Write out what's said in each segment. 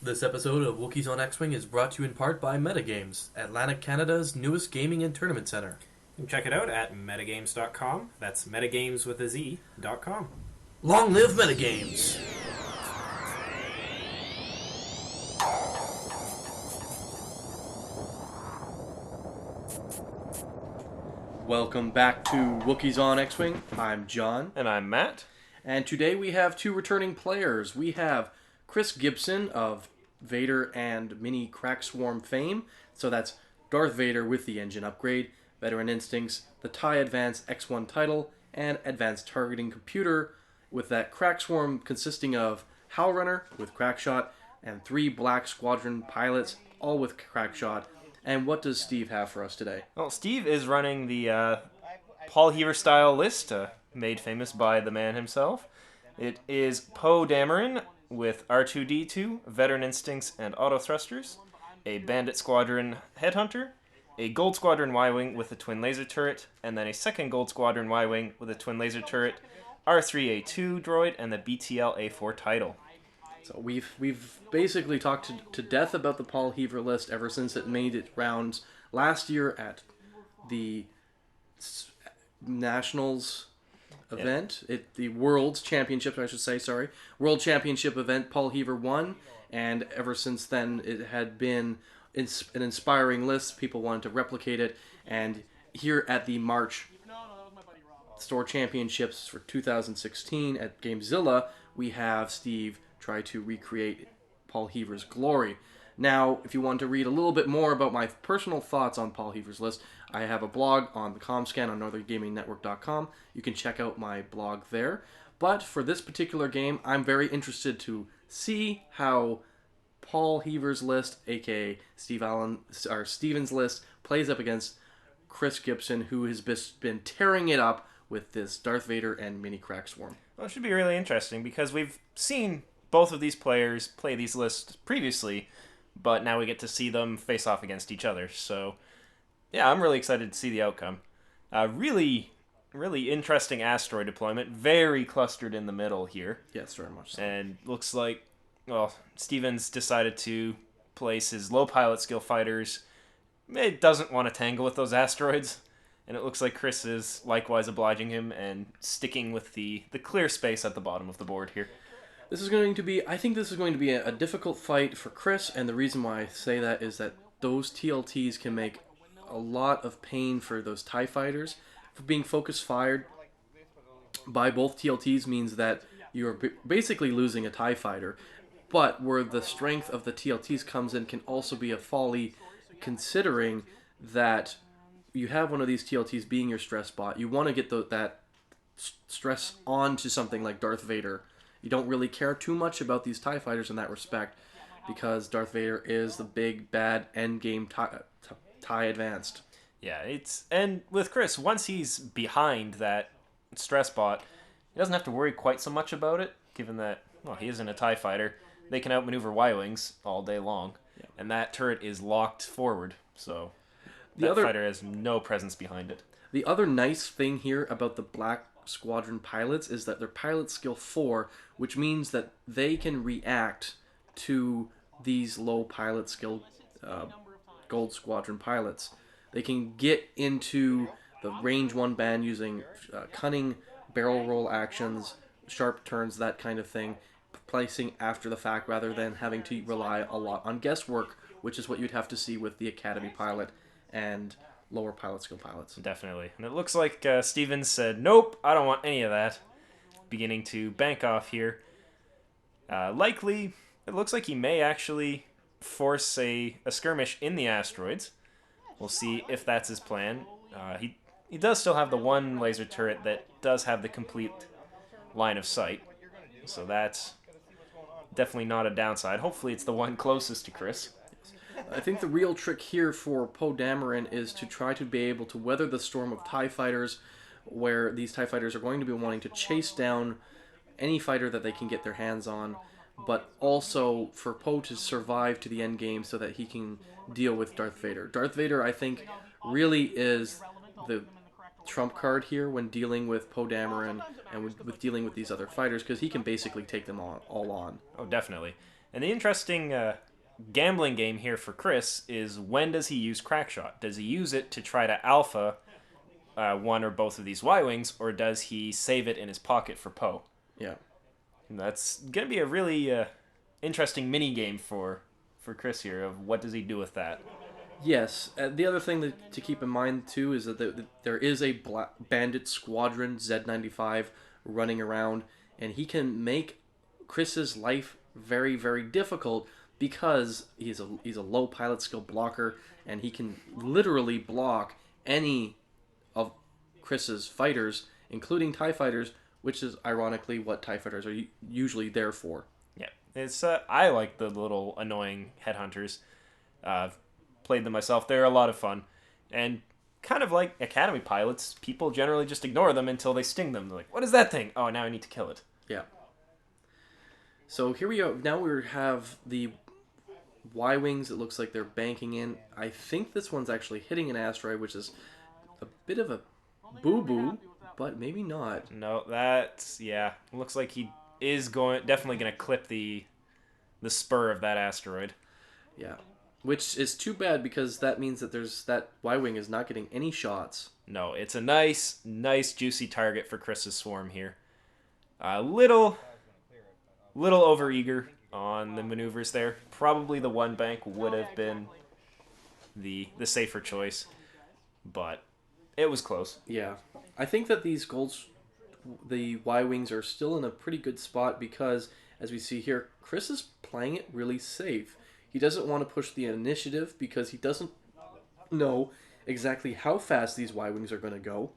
This episode of Wookiees on X-Wing is brought to you in part by Metagames, Atlantic Canada's newest gaming and tournament center. You can check it out at metagames.com. That's metagames with a Z.com. Long live Metagames! Welcome back to Wookiees on X-Wing. I'm John. And I'm Matt. And today we have two returning players. We have Chris Gibson of Vader and Mini Crack Swarm fame. So that's Darth Vader with the engine upgrade, Veteran Instincts, the TIE Advanced X1 title, and Advanced Targeting Computer with that Crack Swarm consisting of Howlrunner with Crackshot and 3 Black Squadron pilots, all with Crackshot. And what does Steve have for us today? Well, Steve is running the Paul Heaver style list, made famous by the man himself. It is Poe Dameron with R2-D2, Veteran Instincts, and Auto Thrusters, a Bandit Squadron Headhunter, a Gold Squadron Y-Wing with a Twin Laser Turret, and then a second Gold Squadron Y-Wing with a Twin Laser Turret, R3-A2 droid, and the BTL-A4 title. So we've basically talked to death about the Paul Heaver list ever since it made its rounds last year at the Nationals event. The World Championships, I should say, sorry. World Championship event, Paul Heaver won, and ever since then it had been an inspiring list. People wanted to replicate it, and here at the March Store Championships for 2016 at Gamezilla, we have Steve try to recreate Paul Heaver's glory. Now, if you want to read a little bit more about my personal thoughts on Paul Heaver's list, I have a blog on the ComScan on northerngamingnetwork.com. You can check out my blog there. But for this particular game, I'm very interested to see how Paul Heaver's list, aka Steven's list, plays up against Chris Gibson, who has been tearing it up with this Darth Vader and Mini Crack Swarm. Well, it should be really interesting because we've seen both of these players play these lists previously, but now we get to see them face off against each other. So, yeah, I'm really excited to see the outcome. Really interesting asteroid deployment. Very clustered in the middle here. Yes, very much so. And looks like, well, Stevens decided to place his low pilot skill fighters. It doesn't want to tangle with those asteroids. And it looks like Chris is likewise obliging him and sticking with the clear space at the bottom of the board here. I think this is going to be a difficult fight for Chris, and the reason why I say that is that those TLTs can make a lot of pain for those TIE fighters. Being focus fired by both TLTs means that you're basically losing a TIE fighter, but where the strength of the TLTs comes in can also be a folly, considering that you have one of these TLTs being your stress bot. You want to get that stress onto something like Darth Vader. You don't really care too much about these TIE fighters in that respect, because Darth Vader is the big, bad, endgame TIE Advanced. Yeah, and with Chris, once he's behind that stress bot, he doesn't have to worry quite so much about it, given that, well, he isn't a TIE fighter. They can outmaneuver Y-Wings all day long, and that turret is locked forward, so that fighter has no presence behind it. The other nice thing here about the Black Squadron pilots is that they're pilot skill 4, which means that they can react to these low pilot skill Gold Squadron pilots. They can get into the range 1 band using cunning barrel roll actions, sharp turns, that kind of thing, placing after the fact rather than having to rely a lot on guesswork, which is what you'd have to see with the Academy pilot and lower pilot skill pilots. Definitely. And it looks like Stevens said, nope, I don't want any of that. Beginning to bank off here. Likely, it looks like he may actually force a skirmish in the asteroids. We'll see if that's his plan. He does still have the one laser turret that does have the complete line of sight. So that's definitely not a downside. Hopefully it's the one closest to Chris. I think the real trick here for Poe Dameron is to try to be able to weather the storm of TIE fighters, where these TIE fighters are going to be wanting to chase down any fighter that they can get their hands on, but also for Poe to survive to the end game so that he can deal with Darth Vader. Darth Vader, I think, really is the trump card here when dealing with Poe Dameron and with dealing with these other fighters, because he can basically take them all on. Oh, definitely. And the interesting gambling game here for Chris is, when does he use Crackshot? Does he use it to try to alpha one or both of these Y-Wings, or does he save it in his pocket for Poe? Yeah. And that's going to be a really interesting mini game for Chris here, of what does he do with that. Yes. The other thing to keep in mind, too, is that there is a Bandit Squadron Z95 running around, and he can make Chris's life very, very difficult because he's a low pilot skill blocker, and he can literally block any of Chris's fighters, including TIE fighters, which is ironically what TIE fighters are usually there for. Yeah, it's I like the little annoying headhunters. I've played them myself. They're a lot of fun, and kind of like Academy pilots, people generally just ignore them until they sting them. They're like, "What is that thing? Oh, now I need to kill it." Yeah. So here we go. Now we have the Y-Wings. It looks like they're banking in. I think this one's actually hitting an asteroid, which is a bit of a boo-boo, but maybe not. No, that's, yeah. Looks like he is definitely going to clip the spur of that asteroid. Yeah. Which is too bad, because that means that that Y-Wing is not getting any shots. No, it's a nice juicy target for Chris's swarm here. A little overeager on the maneuvers there. Probably the one bank would have been the safer choice, but it was close. Yeah. I think that the Y-Wings are still in a pretty good spot, because, as we see here, Chris is playing it really safe. He doesn't want to push the initiative because he doesn't know exactly how fast these Y-Wings are going to go,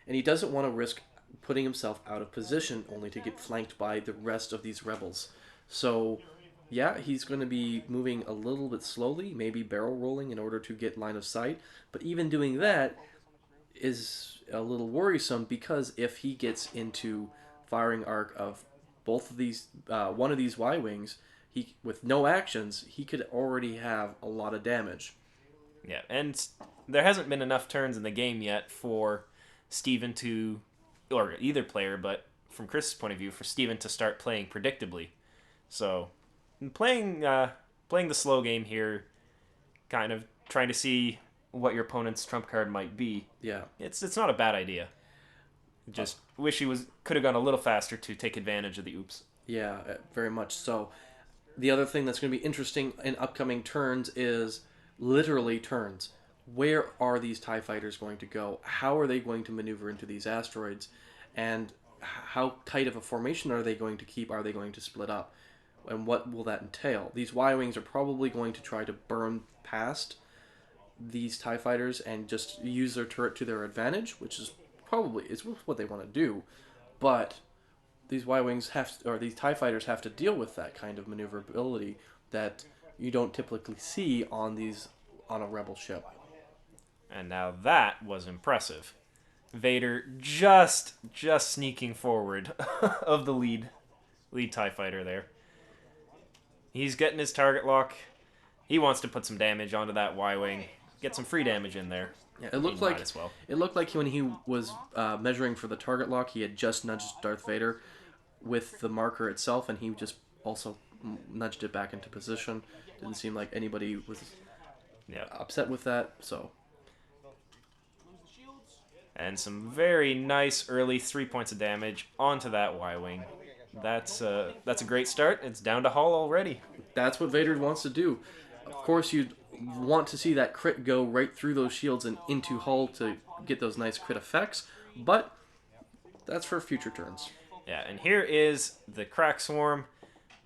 and he doesn't want to risk putting himself out of position only to get flanked by the rest of these rebels. So, yeah, he's going to be moving a little bit slowly, maybe barrel rolling in order to get line of sight, but even doing that is a little worrisome, because if he gets into firing arc of both of these, one of these Y-Wings, with no actions, he could already have a lot of damage. Yeah, and there hasn't been enough turns in the game yet for Steven to, or either player, but from Chris's point of view, for Steven to start playing predictably. So, playing the slow game here, kind of trying to see what your opponent's trump card might be. Yeah, it's not a bad idea. Just wish he could have gone a little faster to take advantage of the oops. Yeah, very much so. The other thing that's going to be interesting in upcoming turns is literally turns. Where are these TIE fighters going to go? How are they going to maneuver into these asteroids? And how tight of a formation are they going to keep? Are they going to split up? And what will that entail? These Y-Wings are probably going to try to burn past these TIE fighters and just use their turret to their advantage, which is what they want to do. But these Y-Wings these TIE fighters have to deal with that kind of maneuverability that you don't typically see on a rebel ship. And now that was impressive. Vader just sneaking forward of the lead TIE fighter there. He's getting his target lock. He wants to put some damage onto that Y-Wing. Get some free damage in there. Yeah, it looked like when he was measuring for the target lock, he had just nudged Darth Vader with the marker itself, and he just also nudged it back into position. Didn't seem like anybody was upset with that. So, and some very nice early 3 points of damage onto that Y-Wing. That's a great start. It's down to Hull already. That's what Vader wants to do. Of course, you'd want to see that crit go right through those shields and into Hull to get those nice crit effects, but that's for future turns. Yeah, and here is the Crack Swarm,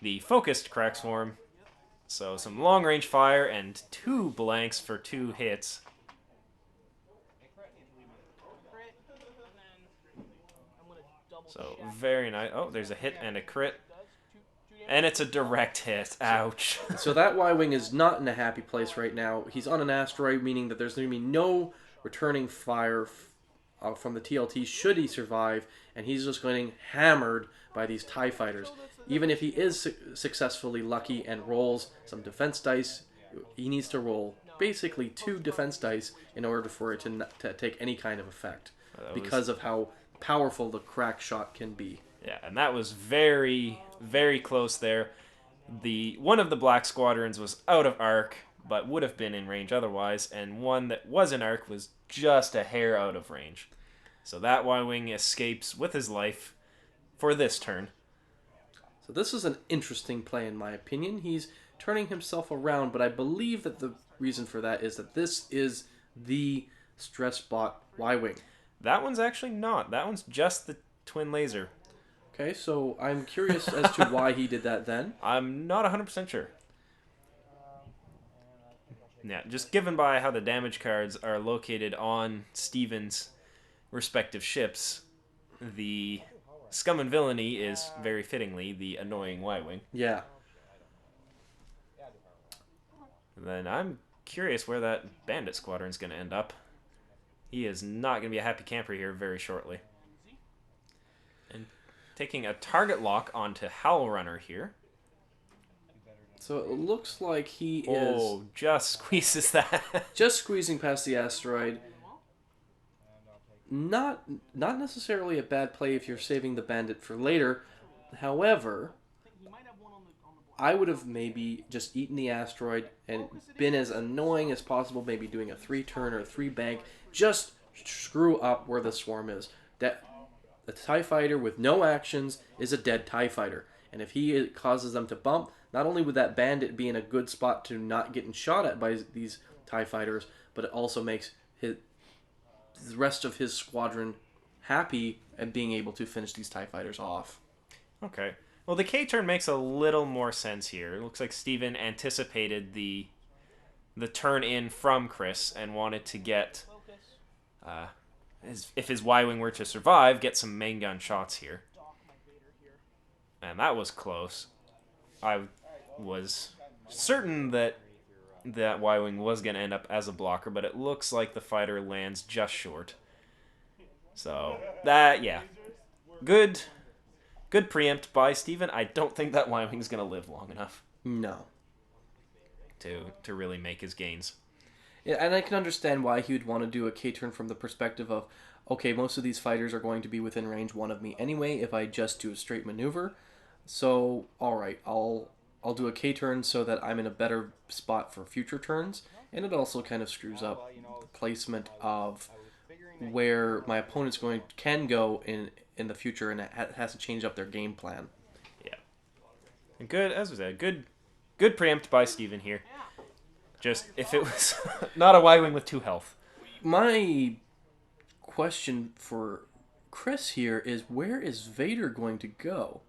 the focused Crack Swarm. So some long-range fire and 2 blanks for 2 hits. So very nice. Oh, there's a hit and a crit. And it's a direct hit. Ouch. So that Y-Wing is not in a happy place right now. He's on an asteroid, meaning that there's going to be no returning fire from the TLT should he survive, and he's just getting hammered by these TIE fighters. Even if he is successfully lucky and rolls some defense dice, he needs to roll basically 2 defense dice in order for it to take any kind of effect, because of how powerful the crack shot can be. Yeah, and that was very, very close there. one of the black squadrons was out of arc, but would have been in range otherwise, and one that was in arc was just a hair out of range. So that Y-wing escapes with his life for this turn. So this is an interesting play in my opinion. He's turning himself around, but I believe that the reason for that is that this is the stress bot Y-wing. That one's actually not. That one's just the twin laser. Okay, so I'm curious as to why he did that then. I'm not 100% sure. Yeah, just given by how the damage cards are located on Steven's respective ships, the Scum and Villainy is very fittingly the annoying Y-wing. Yeah. Then I'm curious where that Bandit squadron's going to end up. He is not going to be a happy camper here very shortly. And taking a target lock onto Howlrunner here. So it looks like he is... Oh, just squeezes that. just squeezing past the asteroid. Not necessarily a bad play if you're saving the Bandit for later. However, I would have maybe just eaten the asteroid and been as annoying as possible, maybe doing a 3-turn or a 3-bank. Just screw up where the swarm is. That a TIE fighter with no actions is a dead TIE fighter. And if he causes them to bump, not only would that Bandit be in a good spot to not getting shot at by these TIE fighters, but it also makes the rest of his squadron happy and being able to finish these TIE fighters off. Okay. Well, the K-turn makes a little more sense here. It looks like Steven anticipated the turn in from Chris and wanted to get, if his Y-wing were to survive, get some main gun shots here. And that was close. I was certain that that Y-wing was going to end up as a blocker, but it looks like the fighter lands just short. So, that, yeah. Good preempt by Steven. I don't think that Y-wing is going to live long enough. No. To really make his gains. Yeah, and I can understand why he would want to do a K-turn from the perspective of, okay, most of these fighters are going to be within range 1 of me anyway if I just do a straight maneuver. So, alright, I'll do a K-turn so that I'm in a better spot for future turns, and it also kind of screws up the placement of where my opponent's can go in the future, and it has to change up their game plan. Yeah. And good, as I said, good preempt by Steven here. Just, if it was not a Y-wing with 2 health. My question for Chris here is, where is Vader going to go?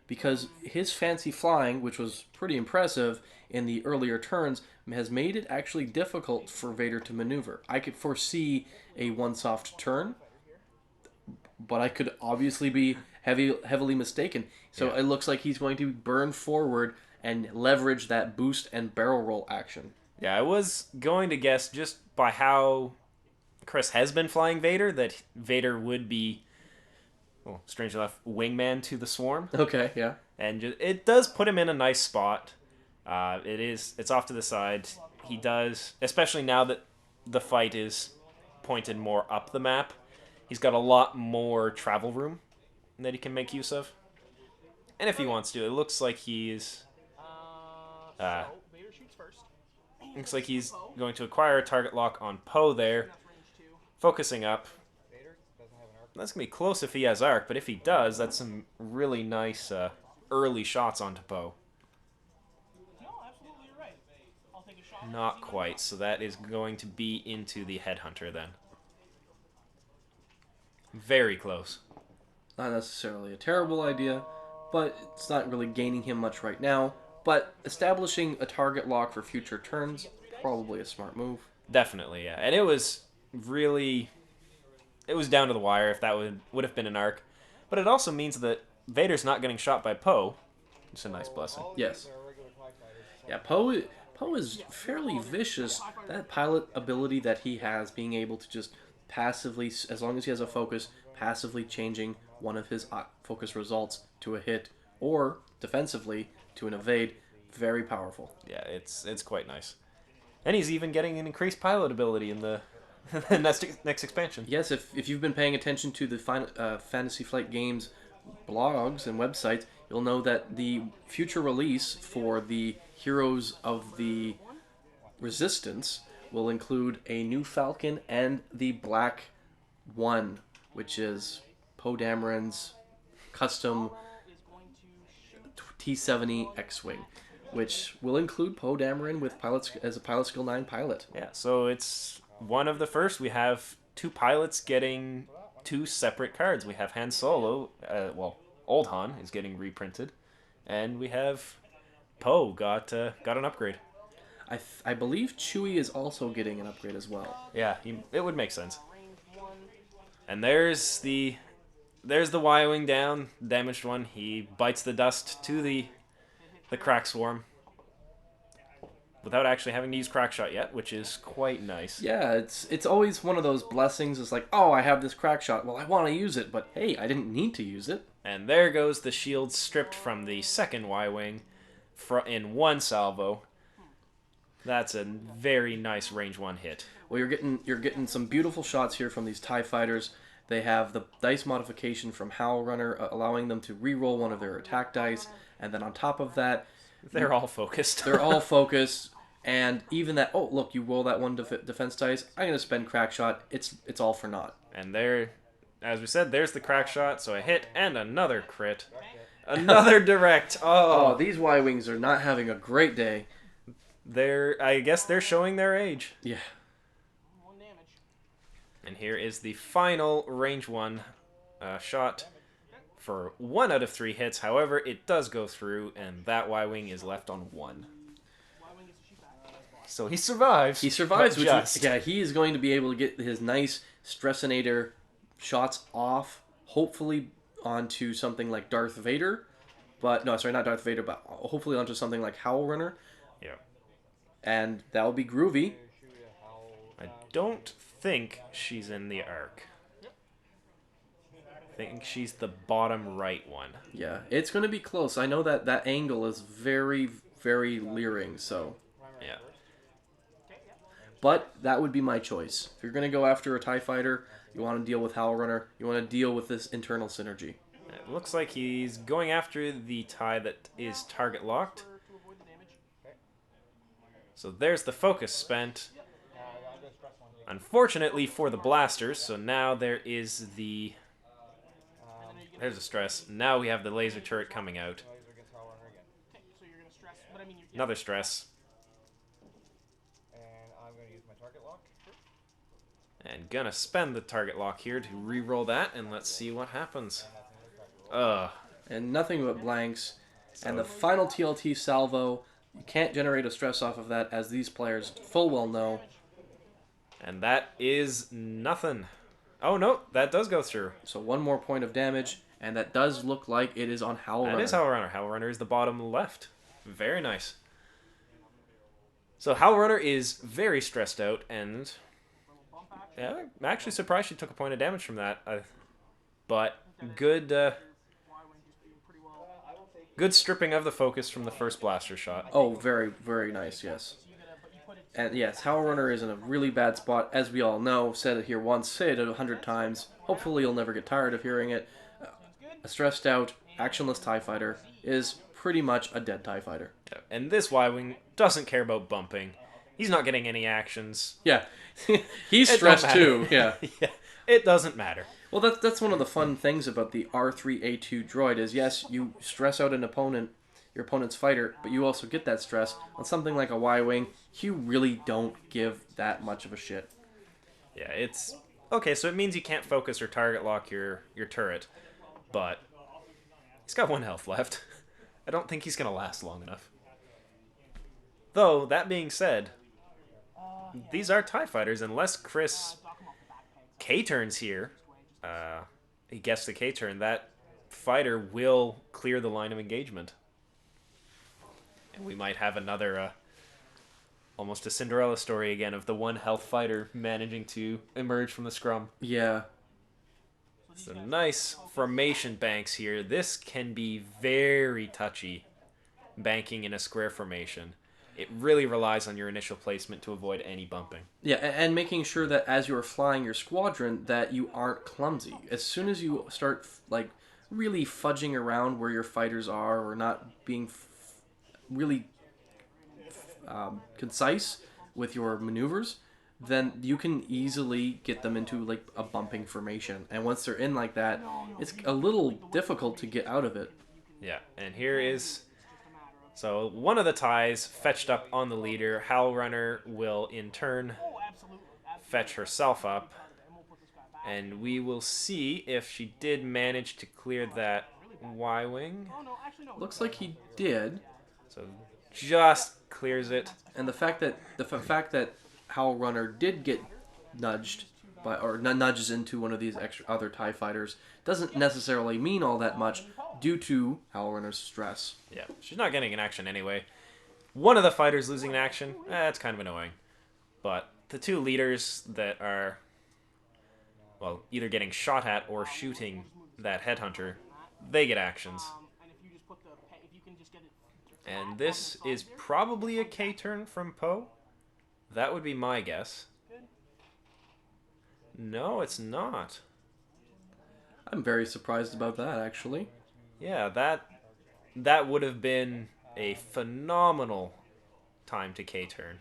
Because his fancy flying, which was pretty impressive in the earlier turns, has made it actually difficult for Vader to maneuver. I could foresee a one-soft turn, but I could obviously be heavily mistaken. So It looks like he's going to burn forward and leverage that boost and barrel roll action. Yeah, I was going to guess, just by how Chris has been flying Vader, that Vader would be, well, strangely enough, wingman to the swarm. Okay, yeah. And it does put him in a nice spot. It's off to the side. He does, especially now that the fight is pointed more up the map, he's got a lot more travel room that he can make use of. And if he wants to, it looks like he's going to acquire a target lock on Poe there, focusing up. That's going to be close if he has arc, but if he does, that's some really nice early shots onto Poe. Not quite, so that is going to be into the Headhunter then. Very close. Not necessarily a terrible idea, but it's not really gaining him much right now. But establishing a target lock for future turns, probably a smart move. Definitely, yeah. And it was down to the wire if that would have been an arc. But it also means that Vader's not getting shot by Poe. It's a nice blessing. Yes. Yeah, Poe is fairly vicious. That pilot ability that he has, being able to just passively, as long as he has a focus, passively changing one of his focus results to a hit, or defensively to an evade, very powerful. Yeah, it's quite nice. And he's even getting an increased pilot ability in the next expansion. Yes, if you've been paying attention to the Fantasy Flight Games blogs and websites, you'll know that the future release for the Heroes of the Resistance will include a new Falcon and the Black One, which is Poe Dameron's custom T-70 X-Wing, which will include Poe Dameron with pilots as a pilot skill 9 pilot. Yeah, so it's one of the first. We have two pilots getting two separate cards. We have Han Solo, old Han is getting reprinted, and we have Poe got an upgrade. I believe Chewie is also getting an upgrade as well. Yeah, it would make sense. And there's the Y-wing down, damaged one. He bites the dust to the crack swarm without actually having to use crack shot yet, which is quite nice. Yeah, it's always one of those blessings. It's like, oh, I have this crack shot. Well, I want to use it, but hey, I didn't need to use it. And there goes the shield stripped from the second Y-wing in one salvo. That's a very nice range 1 hit. Well, you're getting some beautiful shots here from these TIE fighters. They have the dice modification from Howlrunner, allowing them to re-roll one of their attack dice, and then on top of that, they're all focused. They're all focused, and even that. Oh, look! You roll that one defense dice. I'm gonna spend crack shot. It's all for naught. And there, as we said, there's the crack shot. So a hit and another crit, another direct. Oh, these Y-wings are not having a great day. I guess they're showing their age. Yeah. And here is the final range 1 shot for 1 out of 3 hits. However, it does go through, and that Y-wing is left on 1. So he survives. He survives, he is going to be able to get his nice Stressinator shots off, hopefully onto something like Darth Vader. But, no, sorry, not Darth Vader, but hopefully onto something like Howlrunner. Yeah. And that'll be groovy. I don't think she's in the arc. I think she's the bottom right one. Yeah, it's going to be close. I know that angle is very, very leering, so... Yeah. But that would be my choice. If you're going to go after a TIE fighter, you want to deal with Howlrunner, you want to deal with this internal synergy. It looks like he's going after the TIE that is target locked. So there's the focus spent. Unfortunately for the blasters, so now there's a stress. Now we have the laser turret coming out. Another stress. And gonna spend the target lock here to re-roll that, and let's see what happens. And nothing but blanks. And the final TLT salvo, you can't generate a stress off of that, as these players full well know. And that is nothing. Oh, no, that does go through. So 1 more point of damage, and that does look like it is on Howlrunner. That is Howlrunner. Howlrunner is the bottom left. Very nice. So Howlrunner is very stressed out, and yeah, I'm actually surprised she took a point of damage from that. But good stripping of the focus from the first blaster shot. Oh, very, very nice, yes. And yes, Howlrunner is in a really bad spot, as we all know. Said it here once, say it 100 times. Hopefully you'll never get tired of hearing it. A stressed out, actionless TIE fighter is pretty much a dead TIE fighter. And this Y-Wing doesn't care about bumping. He's not getting any actions. Yeah, he's stressed too. Yeah. Yeah, it doesn't matter. Well, that's one of the fun things about the R3A2 droid is, yes, you stress out your opponent's fighter, but you also get that stress. On something like a Y-Wing, you really don't give that much of a shit. Yeah, it's... Okay, so it means you can't focus or target lock your turret, but he's got 1 health left. I don't think he's going to last long enough. Though, that being said, these are TIE fighters, unless Chris K-turns here, he gets the K-turn, that fighter will clear the line of engagement. And we might have another, almost a Cinderella story again of the 1 health fighter managing to emerge from the scrum. Yeah. So nice formation banks here. This can be very touchy, banking in a square formation. It really relies on your initial placement to avoid any bumping. Yeah, and making sure that as you're flying your squadron that you aren't clumsy. As soon as you start really fudging around where your fighters are or not being really concise with your maneuvers, then you can easily get them into like a bumping formation. And once they're in like that, it's a little difficult to get out of it. Yeah, and here is... So one of the ties fetched up on the leader. Howlrunner will in turn fetch herself up. And we will see if she did manage to clear that Y-wing. Looks like he did. So just clears it. And the fact that Howlrunner did get nudged by, or nudges into one of these other TIE fighters doesn't necessarily mean all that much due to Howlrunner's stress. Yeah, she's not getting an action anyway. One of the fighters losing an action, that's kind of annoying. But the two leaders that are, well, either getting shot at or shooting that headhunter, they get actions. And this is probably a K turn from Poe. That would be my guess. No, it's not. I'm very surprised about that, actually. Yeah, that would have been a phenomenal time to K turn.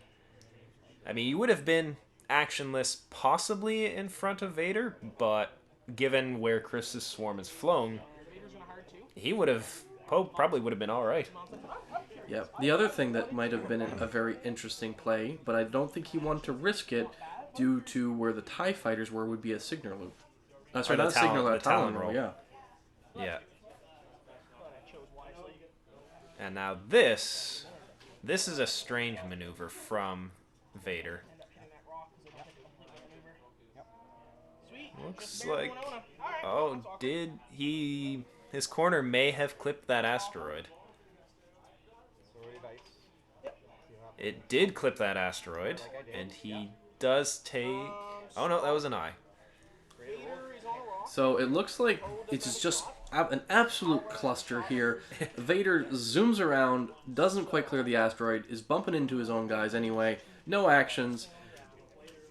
I mean, you would have been actionless possibly in front of Vader, but given where Chris's swarm is flown, Poe probably would have been alright. Yeah. The other thing that might have been a very interesting play, but I don't think he wanted to risk it due to where the TIE fighters were, would be a signal loop. Sorry, not a signal, a Talon roll. Yeah. Yeah. And now this is a strange maneuver from Vader. Looks like... Oh, did he... His corner may have clipped that asteroid. It did clip that asteroid, and he does take... Oh no, that was an eye. So it looks like it's just an absolute cluster here. Vader zooms around, doesn't quite clear the asteroid, is bumping into his own guys anyway. No actions.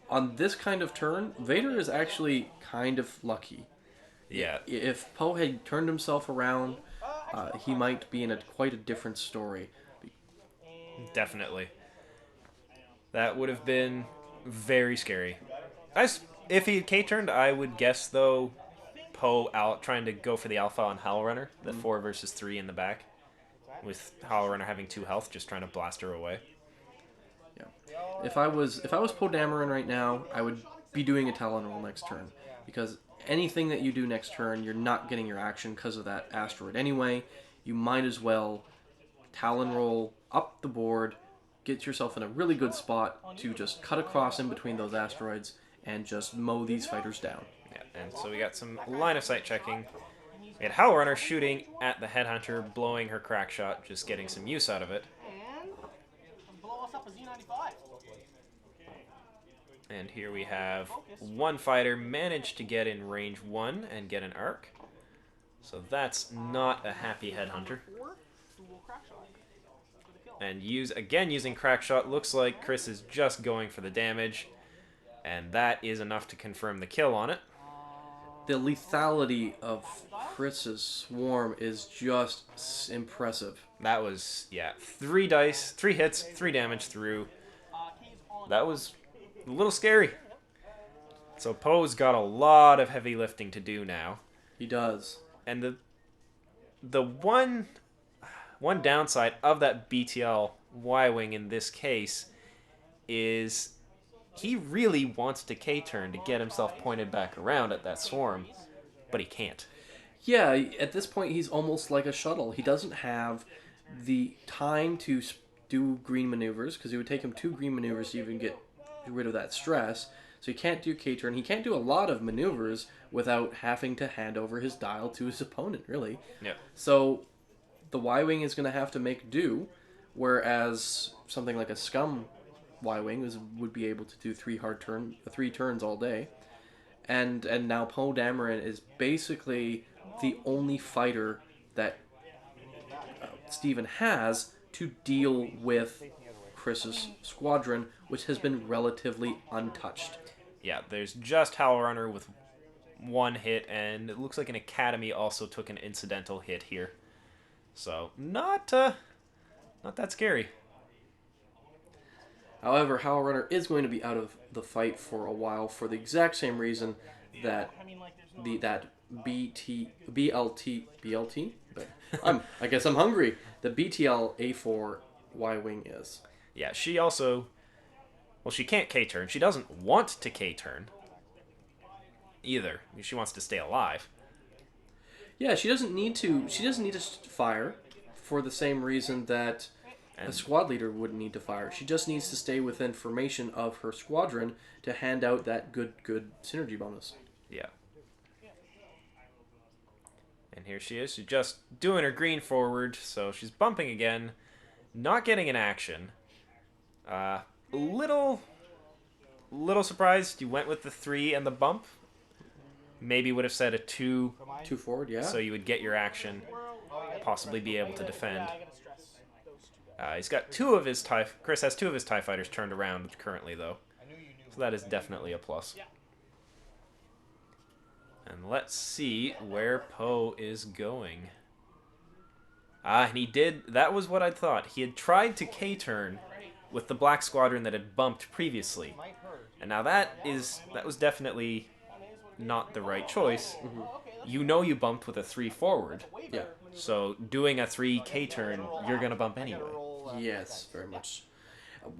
On this kind of turn, Vader is actually kind of lucky. Yeah. If Poe had turned himself around, he might be in quite a different story. Definitely. That would have been very scary. If he K-turned, I would guess, though, Poe out trying to go for the Alpha on Howlrunner, the 4 versus 3 in the back, with Howlrunner having 2 health, just trying to blast her away. Yeah. If I was Poe Dameron right now, I would be doing a Talon roll next turn, because anything that you do next turn, you're not getting your action because of that asteroid anyway. You might as well Talon roll up the board, get yourself in a really good spot to just cut across in between those asteroids and just mow these fighters down. Yeah, and so we got some line of sight checking. We had Howlrunner shooting at the headhunter, blowing her crack shot, just getting some use out of it. And here we have one fighter managed to get in range 1 and get an arc. So that's not a happy headhunter. And using crack shot, looks like Chris is just going for the damage. And that is enough to confirm the kill on it. The lethality of Chris's swarm is just impressive. That was, 3 dice, 3 hits, 3 damage through. That was a little scary. So Poe's got a lot of heavy lifting to do now. He does. And the one downside of that BTL Y-Wing in this case is he really wants to K-turn to get himself pointed back around at that swarm, but he can't. Yeah, at this point he's almost like a shuttle. He doesn't have the time to do green maneuvers, because it would take him 2 green maneuvers to even get rid of that stress. So he can't do K-turn. He can't do a lot of maneuvers without having to hand over his dial to his opponent, really. Yeah. So the Y-Wing is going to have to make do, whereas something like a Scum Y-Wing would be able to do 3 turns all day. And now Poe Dameron is basically the only fighter that Steven has to deal with Chris's squadron, which has been relatively untouched. Yeah, there's just Howlrunner with one hit, and it looks like an Academy also took an incidental hit here. So, not that scary. However, Howlrunner is going to be out of the fight for a while for the exact same reason that BLT. I guess I'm hungry. The BTL A4 Y-wing is. Yeah, she also, well, she can't K-turn. She doesn't want to K-turn either. She wants to stay alive. Yeah, she doesn't need to. She doesn't need to fire for the same reason that a squad leader wouldn't need to fire. She just needs to stay within formation of her squadron to hand out that good synergy bonus. Yeah. And here she is. She's just doing her green forward, so she's bumping again. Not getting an action. Little surprised you went with the 3 and the bump. Maybe would have said a 2. 2 forward, yeah. So you would get your action, possibly be able to defend. He's got 2 of his TIE... Chris has 2 of his TIE fighters turned around currently, though. So that is definitely a plus. And let's see where Poe is going. And he did... That was what I thought. He had tried to K-turn with the Black Squadron that had bumped previously. And now that was definitely not the right choice. Mm-hmm. You know you bumped with a 3 forward. Yeah. So doing a 3 K-turn, you're going to bump anyway. Yes, very much.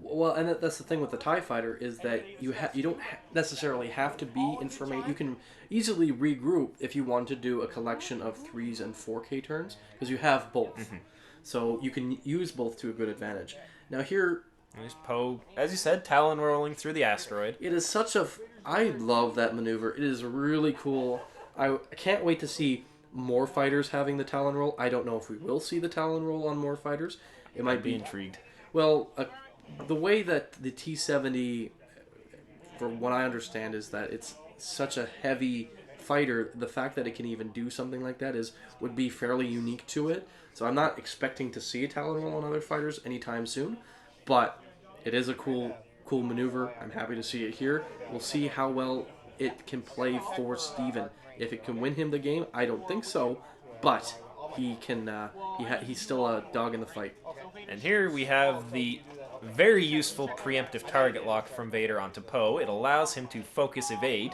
Well, and that's the thing with the TIE Fighter is that you don't necessarily have to be information. You can easily regroup if you want to do a collection of 3s and 4 K-turns because you have both. Mm-hmm. So you can use both to a good advantage. Now here... There's Poe, as you said, Talon rolling through the asteroid. It is such a... I love that maneuver. It is really cool. I can't wait to see more fighters having the Talon roll. I don't know if we will see the Talon roll on more fighters. It might be intrigued. Well, the way that the T-70, from what I understand, is that it's such a heavy fighter. The fact that it can even do something like that would be fairly unique to it. So I'm not expecting to see a Talon roll on other fighters anytime soon. But it is a cool maneuver. I'm happy to see it here. We'll see how well it can play for Steven. If it can win him the game, I don't think so. But he can. He's still a dog in the fight. And here we have the very useful preemptive target lock from Vader onto Poe. It allows him to focus evade.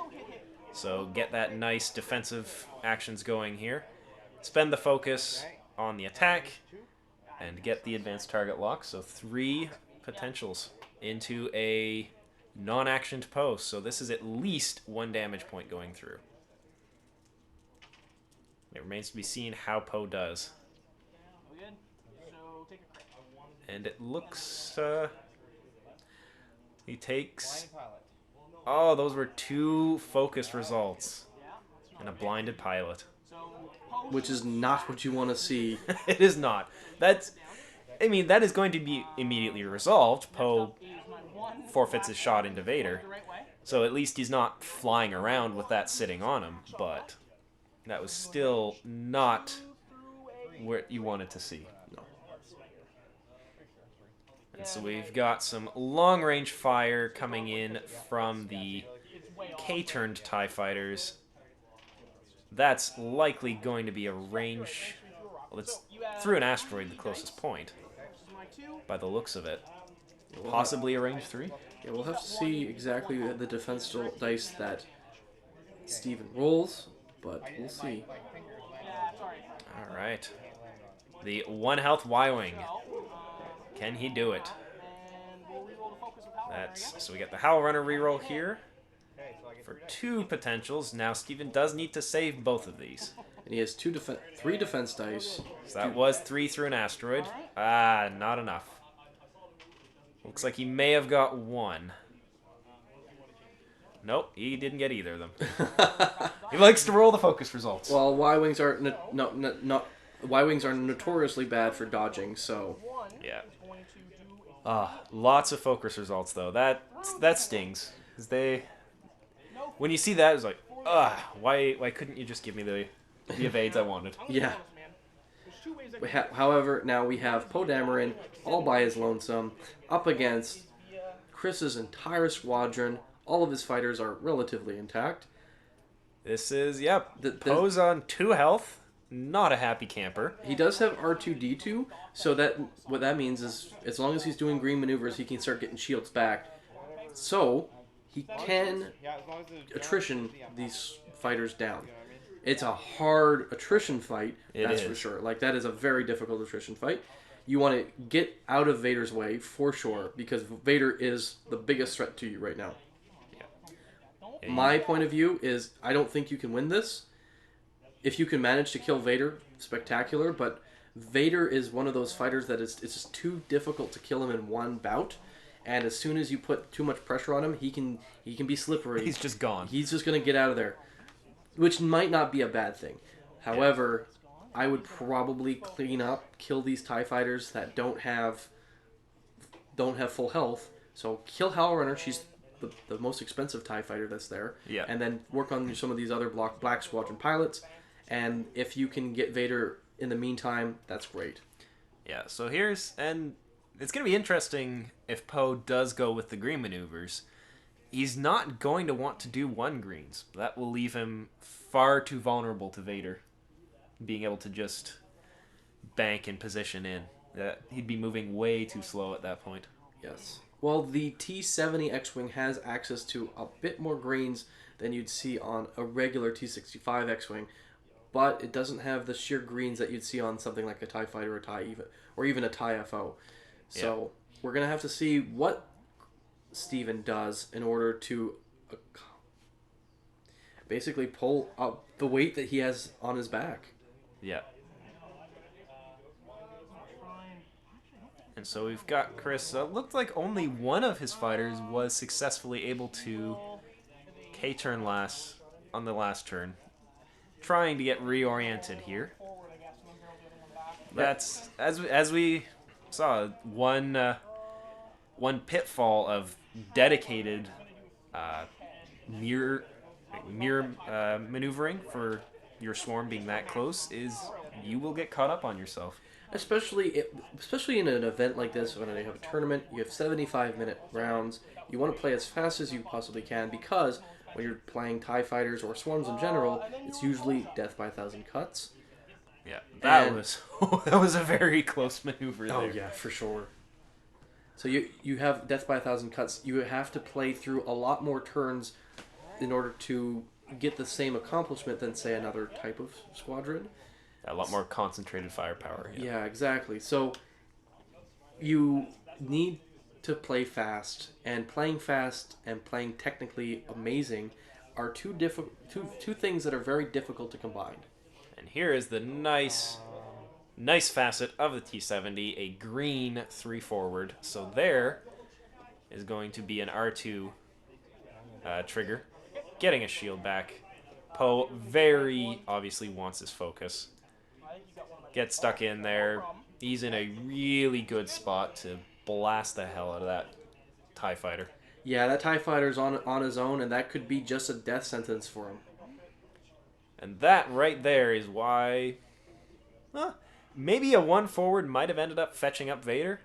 So get that nice defensive actions going here. Spend the focus on the attack and get the advanced target lock. So 3 potentials into a non-actioned Poe. So this is at least 1 damage point going through. It remains to be seen how Poe does. And it looks... he takes... Oh, those were 2 focus results. And a blinded pilot. Which is not what you want to see. It is not. That is going to be immediately resolved. Poe forfeits his shot into Vader. So at least he's not flying around with that sitting on him. But that was still not what you wanted to see. No. And so we've got some long-range fire coming in from the K-turned TIE fighters. That's likely going to be a range... Well, it's through an asteroid, the closest point, by the looks of it. Possibly a range 3? Yeah, we'll have to see exactly the defense dice that Steven rolls, but we'll see. Alright. The 1 health Y-Wing. Can he do it? So we got the Howlrunner reroll here for 2 potentials. Now Steven does need to save both of these. And he has 3 defense dice. So that was 3 through an asteroid. Ah, not enough. Looks like he may have got 1. Nope, he didn't get either of them. He likes to roll the focus results. Well, Y-wings are Y-wings are notoriously bad for dodging, so yeah. Lots of focus results though. That stings. 'Cause when you see that, it's like, why couldn't you just give me the evades I wanted? Yeah. However, now we have Poe Dameron all by his lonesome up against Chris's entire squadron. All of his fighters are relatively intact. This is, yep, The- Poe's on 2 health. Not a happy camper. He does have R2D2, so that what that means is as long as he's doing green maneuvers, he can start getting shields back. So he can attrition these fighters down. It's a hard attrition fight, that's for sure. Like, that is a very difficult attrition fight. You want to get out of Vader's way for sure, because Vader is the biggest threat to you right now. Yeah. My point of view is I don't think you can win this. If you can manage to kill Vader, spectacular, but Vader is one of those fighters that it's just too difficult to kill him in one bout. And as soon as you put too much pressure on him, he can be slippery. He's just gone. He's just going to get out of there, which might not be a bad thing. However, I would probably clean up, kill these TIE fighters that don't have full health. So kill Howlrunner. She's the most expensive TIE fighter that's there. Yeah. And then work on some of these other Black Squadron pilots. And if you can get Vader in the meantime, that's great. Yeah, so and it's going to be interesting if Poe does go with the green maneuvers. He's not going to want to do 1 greens. That will leave him far too vulnerable to Vader, being able to just bank and position in. He'd be moving way too slow at that point. Yes. Well, the T-70 X-Wing has access to a bit more greens than you'd see on a regular T-65 X-Wing, but it doesn't have the sheer greens that you'd see on something like a TIE Fighter or even a TIE FO. So we're going to have to see what Steven does in order to basically pull up the weight that he has on his back. Yeah. And so we've got Chris. Looked like only one of his fighters was successfully able to K-turn on the last turn. Trying to get reoriented here. That's as we saw one pitfall of dedicated mirror maneuvering for your swarm being that close is you will get caught up on yourself. Especially in an event like this, when you have a tournament, you have 75-minute rounds. You want to play as fast as you possibly can, because when you're playing TIE fighters or swarms in general, it's usually death by 1,000 cuts. Yeah, that was a very close maneuver there. Oh yeah, for sure. So you have death by 1,000 cuts. You have to play through a lot more turns in order to get the same accomplishment than, say, another type of squadron. A lot more concentrated firepower. Yeah, exactly. So you need to play fast, and playing fast and playing technically amazing are two things that are very difficult to combine. And here is the nice facet of the T-70, a green 3 forward. So there is going to be an R2 trigger, getting a shield back. Poe very obviously wants his focus. Gets stuck in there. He's in a really good spot to blast the hell out of that TIE fighter. Yeah, that TIE fighter's on his own, and that could be just a death sentence for him. And that right there is why maybe a 1 forward might have ended up fetching up Vader.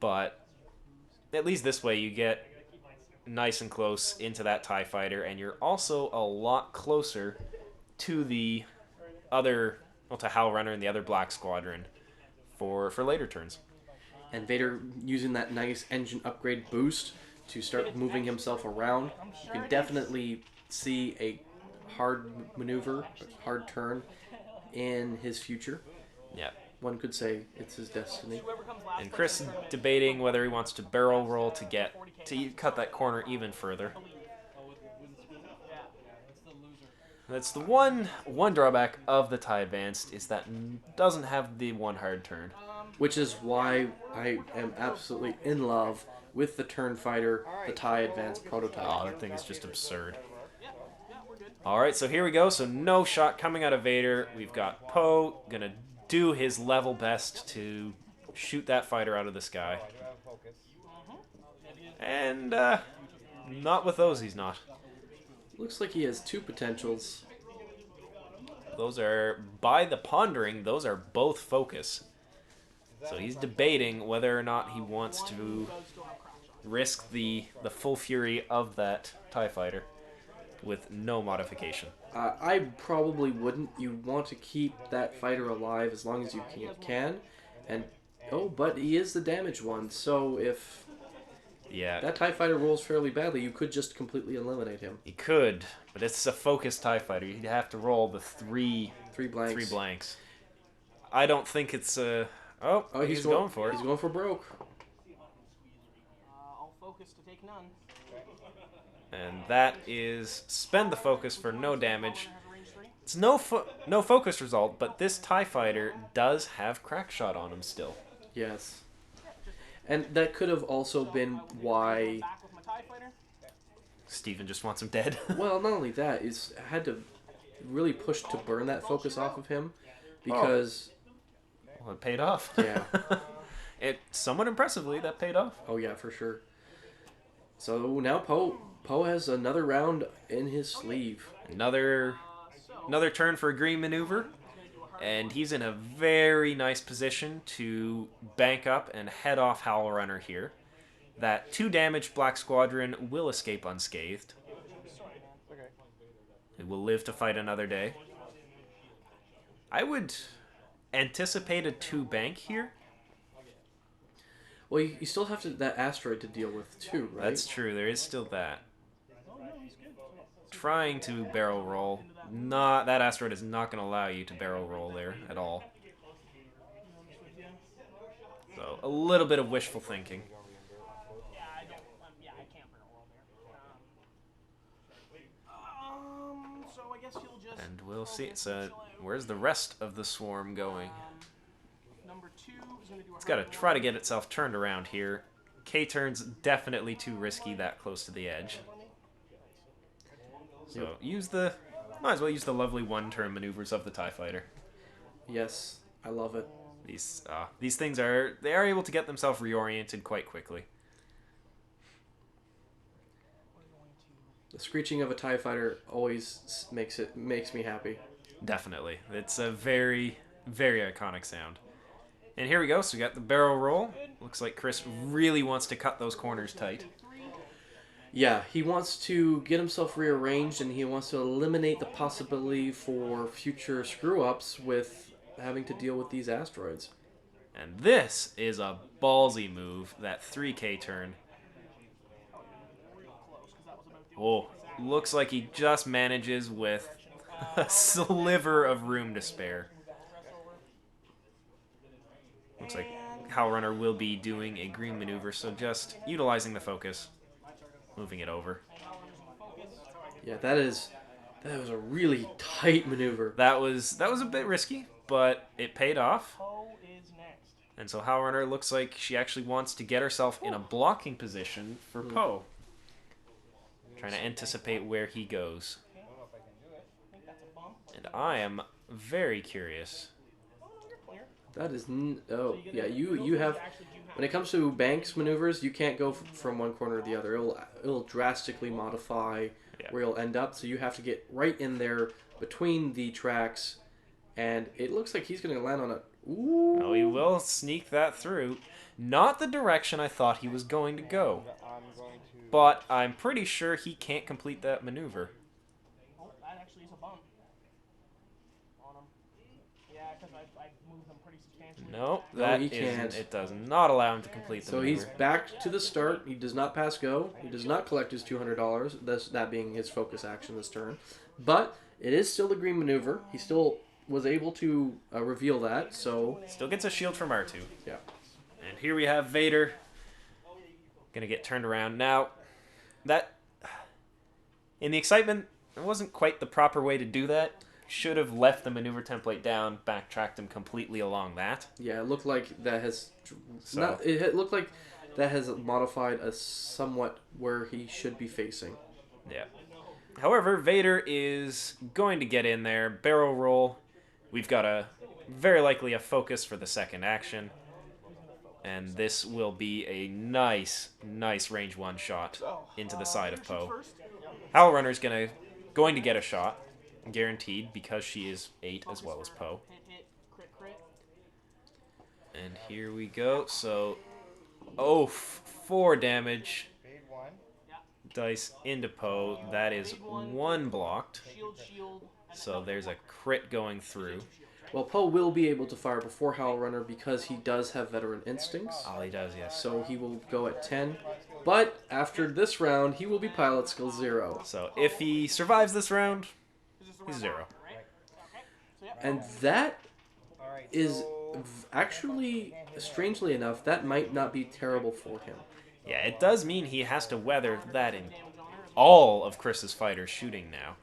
But at least this way you get nice and close into that TIE fighter, and you're also a lot closer to the other, to Howlrunner and the other Black Squadron for later turns. And Vader using that nice engine upgrade boost to start moving himself around. You can definitely see a hard maneuver, hard turn in his future. Yeah. One could say it's his destiny. And Chris debating whether he wants to barrel roll to cut that corner even further. That's the one drawback of the TIE Advanced, is that doesn't have the 1 hard turn. Which is why I am absolutely in love with the turn fighter, the TIE Advanced prototype. Oh, that thing is just absurd. Alright, so here we go. So no shot coming out of Vader. We've got Poe gonna do his level best to shoot that fighter out of the sky. And not with those, he's not. Looks like he has 2 potentials. Those are, by the pondering, those are both focus. So he's debating whether or not he wants to risk the full fury of that TIE fighter. with no modification. I probably wouldn't. You want to keep that fighter alive as long as you can. And oh, but he is the damaged one, so if Yeah, that TIE fighter rolls fairly badly, you could just completely eliminate him. he could, but it's a focused TIE fighter. You'd have to roll the three Blanks. Three blanks. I don't think it's a... Oh, he's going for it. He's going for broke. I'll focus to take none. And that is spend the focus for no damage. It's no focus result, but this TIE fighter does have crack shot on him still. Yes. And that could have also been why Steven just wants him dead. well, not only that, is had to really push to burn that focus off of him because well, it paid off. Yeah. It somewhat impressively that paid off. Oh yeah, for sure. So now Poe has another round in his sleeve. Another turn for a green maneuver, and he's in a very nice position to bank up and head off Howlrunner here. That 2 damage Black Squadron will escape unscathed. It will live to fight another day. I would anticipate a 2 bank here. Well, you still have that asteroid to deal with too, right? That's true. There is still that. Trying to barrel roll. That asteroid is not going to allow you to barrel roll there at all. So a little bit of wishful thinking. And we'll see. So where's the rest of the swarm going? It's got to try to get itself turned around here. K-turn's definitely too risky that close to the edge. So might as well use the lovely one-turn maneuvers of the TIE fighter. Yes, I love it. These things are able to get themselves reoriented quite quickly. The screeching of a TIE fighter always makes me happy. Definitely. It's a very, very iconic sound. And here we go. So we got the barrel roll. Looks like Chris really wants to cut those corners tight. Yeah, he wants to get himself rearranged, and he wants to eliminate the possibility for future screw-ups with having to deal with these asteroids. And this is a ballsy move, that 3K turn. Oh, looks like he just manages with a sliver of room to spare. Looks like Howlrunner will be doing a green maneuver, so just utilizing the focus, moving it over. Yeah, that was a really tight maneuver. That was a bit risky, but it paid off. And so Howlrunner looks like she actually wants to get herself in a blocking position for Poe. Trying to anticipate where he goes. And I am very curious. That is yeah. You have when it comes to Banks maneuvers, you can't go from one corner to the other. It'll drastically modify where you'll end up. So you have to get right in there between the tracks, and it looks like he's going to land on a. Ooh. No, he will sneak that through. Not the direction I thought he was going to go. But I'm pretty sure he can't complete that maneuver. Oh, that actually is a bump on him. Yeah, because I moved him pretty substantially. No, he can't. It does not allow him to complete the maneuver. So he's back to the start. He does not pass go. He does not collect his $200. That being his focus action this turn. But it is still the green maneuver. He still was able to reveal that. So still gets a shield from R2. Yeah. And here we have Vader. Gonna get turned around now. That, in the excitement, it wasn't quite the proper way to do that. Should have left the maneuver template down, backtracked him completely along that. Yeah, it looked like that has it looked like that has modified a somewhat where he should be facing. Yeah. However, Vader is going to get in there, barrel roll. We've got very likely a focus for the second action. And this will be a nice range 1 shot into the side of Poe. Howlrunner's going to get a shot, guaranteed, because she is 8 as well as Poe. And here we go. So, 4 damage. dice into Poe. That is one blocked. Shield. So there's a crit going through. Well, Poe will be able to fire before Howlrunner because he does have veteran instincts. Oh, he does, yes. So he will go at 10. But after this round, he will be pilot skill 0. So if he survives this round, he's 0. And that is actually, strangely enough, that might not be terrible for him. Yeah, it does mean he has to weather that in all of Chris's fighters shooting now.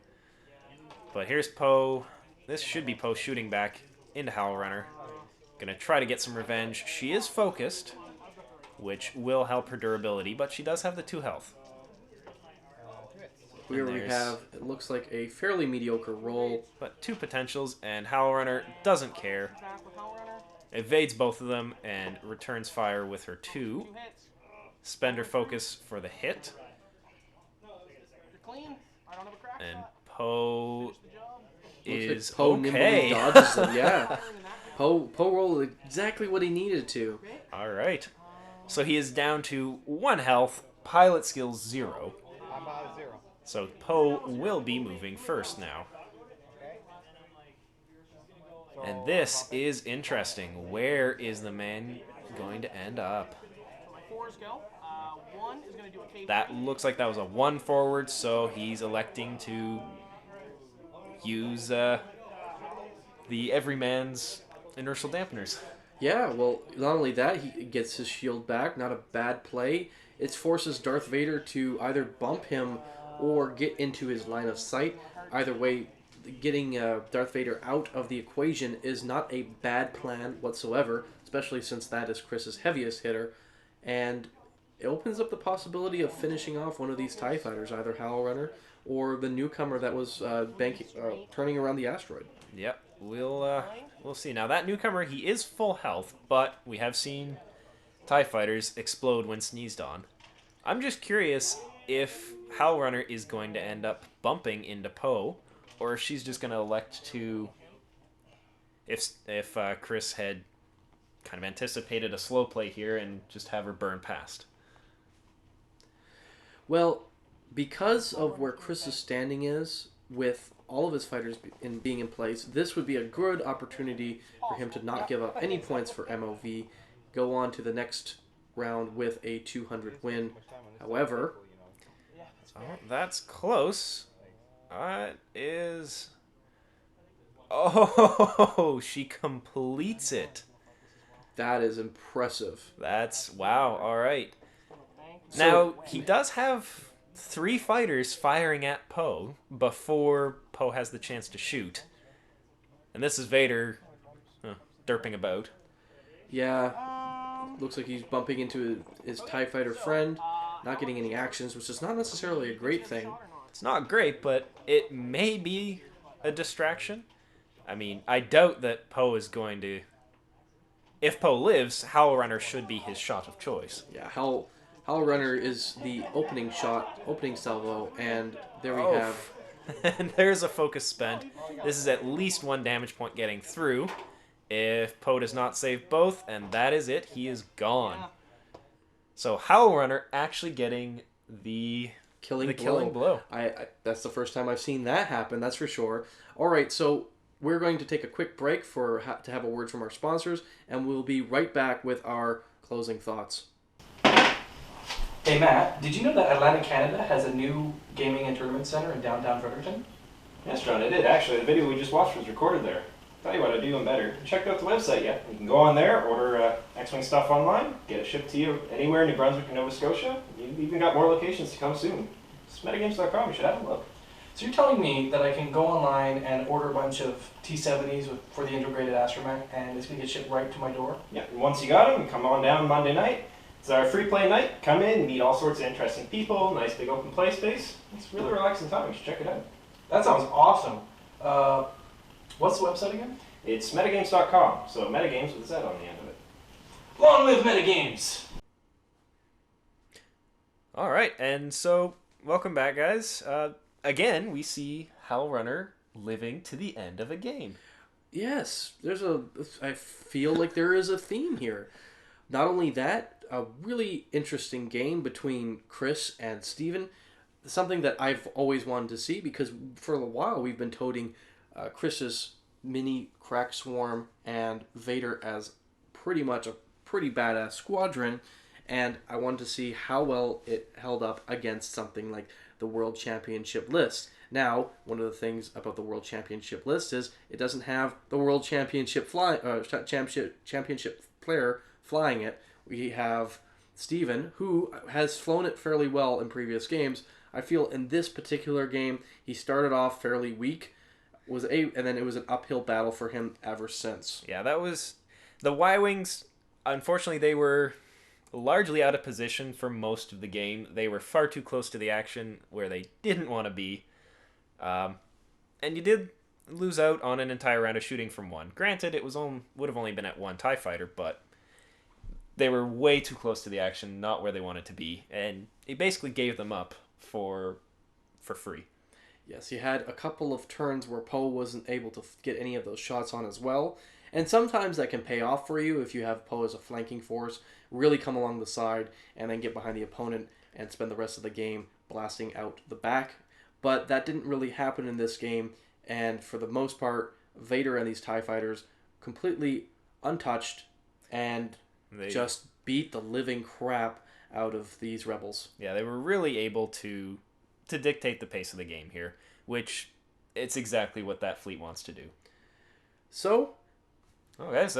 But here's Poe. This should be Poe shooting back into Howlrunner. Gonna try to get some revenge. She is focused, which will help her durability, but she does have the 2 health. Here we have, it looks like a fairly mediocre roll. But 2 potentials, and Howlrunner doesn't care. Evades both of them and returns fire with her 2. Spend her focus for the hit. And Poe is Poe okay. nimbly dodges them, yeah. Poe rolled exactly what he needed to. All right. So he is down to 1 health, pilot skills 0. So Poe will be moving first now. And this is interesting. Where is the man going to end up? That looks like that was a 1 forward, so he's electing to use the everyman's inertial dampeners. Yeah, well, not only that, he gets his shield back. Not a bad play. It forces Darth Vader to either bump him or get into his line of sight. Either way, getting Darth Vader out of the equation is not a bad plan whatsoever, especially since that is Chris's heaviest hitter. And it opens up the possibility of finishing off one of these TIE fighters, either Howlrunner or the newcomer that was turning around the asteroid. Yep, we'll see. Now that newcomer, he is full health, but we have seen TIE fighters explode when sneezed on. I'm just curious if Howlrunner is going to end up bumping into Poe, or if she's just going to elect to, if Chris had kind of anticipated a slow play here and just have her burn past. Well, because of where Chris's standing is, with all of his fighters being in place, this would be a good opportunity for him to not give up any points for MOV, go on to the next round with a 200 win. However, oh, that's close. Is... Oh, she completes it. That is impressive. That's... Wow, alright. So, now, he does have 3 fighters firing at Poe before Poe has the chance to shoot. And this is Vader derping about. Yeah, looks like he's bumping into his TIE fighter friend, not getting any actions, which is not necessarily a great thing. It's not great, but it may be a distraction. I mean, I doubt that Poe is going to... If Poe lives, Howlrunner should be his shot of choice. Yeah, Howlrunner is the opening salvo, and there we have... And there's a focus spent. This is at least 1 damage point getting through. If Poe does not save both, and that is it, he is gone. So Howlrunner actually getting the killing blow. I that's the first time I've seen that happen, that's for sure. All right, so we're going to take a quick break to have a word from our sponsors, and we'll be right back with our closing thoughts. Hey Matt, did you know that Atlantic Canada has a new gaming and tournament center in downtown Fredericton? Yes, John, I did. Actually, the video we just watched was recorded there. Tell you what, I'd do even better. Check out the website yet. You can go on there, order X-Wing stuff online, get it shipped to you anywhere in New Brunswick or Nova Scotia. You've even got more locations to come soon. It's metagames.com. You should have a look. So you're telling me that I can go online and order a bunch of T-70s for the integrated astromech, and it's going to get shipped right to my door? Yeah, and once you got them, come on down Monday night. It's our free play night. Come in, meet all sorts of interesting people, nice big open play space. It's a really relaxing time. You should check it out. That sounds awesome. What's the website again? It's metagames.com, so metagames with a Z on the end of it. Long live metagames! Alright, and so, welcome back, guys. Again, we see Howlrunner living to the end of a game. Yes, I feel like there is a theme here. Not only that, a really interesting game between Chris and Steven. something that I've always wanted to see, because for a while we've been toting Chris's mini crack swarm and Vader as pretty much a pretty badass squadron, and I wanted to see how well it held up against something like the World Championship list. Now, one of the things about the World Championship list is it doesn't have the World Championship championship player flying it. We have Steven, who has flown it fairly well in previous games. I feel in this particular game, he started off fairly weak, and then it was an uphill battle for him ever since. Yeah, that was... The Y-Wings, unfortunately, they were largely out of position for most of the game. They were far too close to the action where they didn't want to be. And you did lose out on an entire round of shooting from one. Granted, it would have only been at one TIE fighter, but they were way too close to the action, not where they wanted to be, and he basically gave them up for free. Yes, he had a couple of turns where Poe wasn't able to get any of those shots on as well, and sometimes that can pay off for you if you have Poe as a flanking force, really come along the side, and then get behind the opponent and spend the rest of the game blasting out the back. But that didn't really happen in this game, and for the most part, Vader and these TIE fighters completely untouched and they just beat the living crap out of these rebels. Yeah, they were really able to dictate the pace of the game here, which it's exactly what that fleet wants to do. So, guys,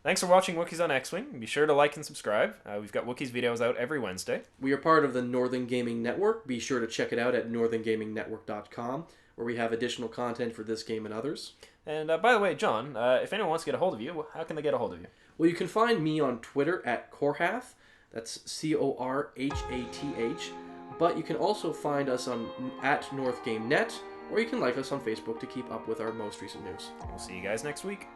thanks for watching Wookiees on X-Wing. Be sure to like and subscribe. We've got Wookiees videos out every Wednesday. We are part of the Northern Gaming Network. Be sure to check it out at northerngamingnetwork.com, where we have additional content for this game and others. And by the way, John, if anyone wants to get a hold of you, how can they get a hold of you? Well, you can find me on Twitter at Korhath. That's Corhath. But you can also find us at NorthGameNet, or you can like us on Facebook to keep up with our most recent news. We'll see you guys next week.